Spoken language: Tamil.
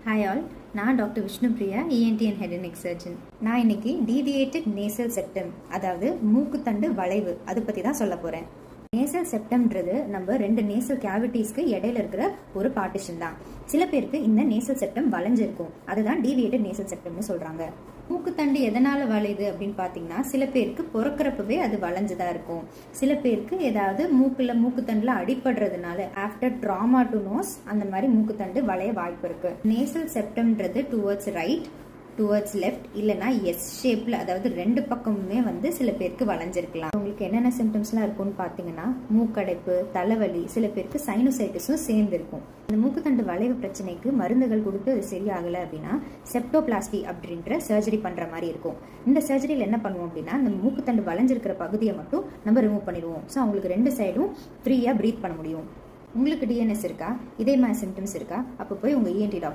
ஹாய் ஆல், நான் doctor Vishnupriya, ENT and head and neck surgeon. நான் இன்னைக்கு டீவியேட்டட் நேசல் செப்டம், அதாவது மூக்குத்தண்டு வளைவு, அதை பற்றி தான் சொல்ல போகிறேன். நேசல் செப்டம்ன்றது நம்ம ரெண்டு நேசல் கேவிட்டிஸ்க்கு இடையில இருக்கிற ஒரு பார்ட்டிஷன் தான். சில பேருக்கு இந்த நேசல் செப்டம் வளைஞ்சிருக்கும், அதுதான் டீவியேட்டட் நேசல் செப்டம்னு சொல்றாங்க. மூக்குத்தண்டு எதனால வளையுது அப்படின்னு பார்த்தீங்கன்னா, சில பேருக்கு பிறக்கிறப்பவே அது வளைஞ்சதா இருக்கும். சில பேருக்கு ஏதாவது மூக்குத்தண்டுல அடிபடுறதுனால ஆஃப்டர் ட்ராமா டு நோஸ் அந்த மாதிரி மூக்குத்தண்டு வளைய வாய்ப்பு இருக்கு. நேசல் செப்டம்ன்றது டுவர்ட்ஸ் ரைட், டுவர்ட்ஸ் லெஃப்ட், இல்லைனா எஸ் ஷேப்ல, அதாவது ரெண்டு பக்கமுமே சில பேருக்கு வளைஞ்சிருக்கலாம். உங்களுக்கு என்னென்ன சிம்டம்ஸ்லாம் இருக்கும்னு பார்த்தீங்கன்னா, மூக்கடைப்பு, தலைவலி, சில பேருக்கு சைனோசைட்டிஸும் சேர்ந்து இருக்கும். இந்த மூக்குத்தண்டு வளைவு பிரச்சனைக்கு மருந்துகள் கொடுத்து அது சரியாகலை அப்படின்னா செப்டோபிளாஸ்டி அப்படின்ற சர்ஜரி பண்ற மாதிரி இருக்கும். இந்த சர்ஜரியில் என்ன பண்ணுவோம் அப்படின்னா, இந்த மூக்குத்தண்டு வளைஞ்சிருக்கிற பகுதியை மட்டும் நம்ம ரிமூவ் பண்ணிடுவோம். ஸோ அவங்களுக்கு ரெண்டு சைடும் ஃப்ரீயா பிரீத் பண்ண முடியும். உங்களுக்கு டிஎன்எஸ் இருக்கா, இதே மாதிரி சிம்டம்ஸ் இருக்கா, அப்போ போய் உங்க இஎன்டி டாக்டர்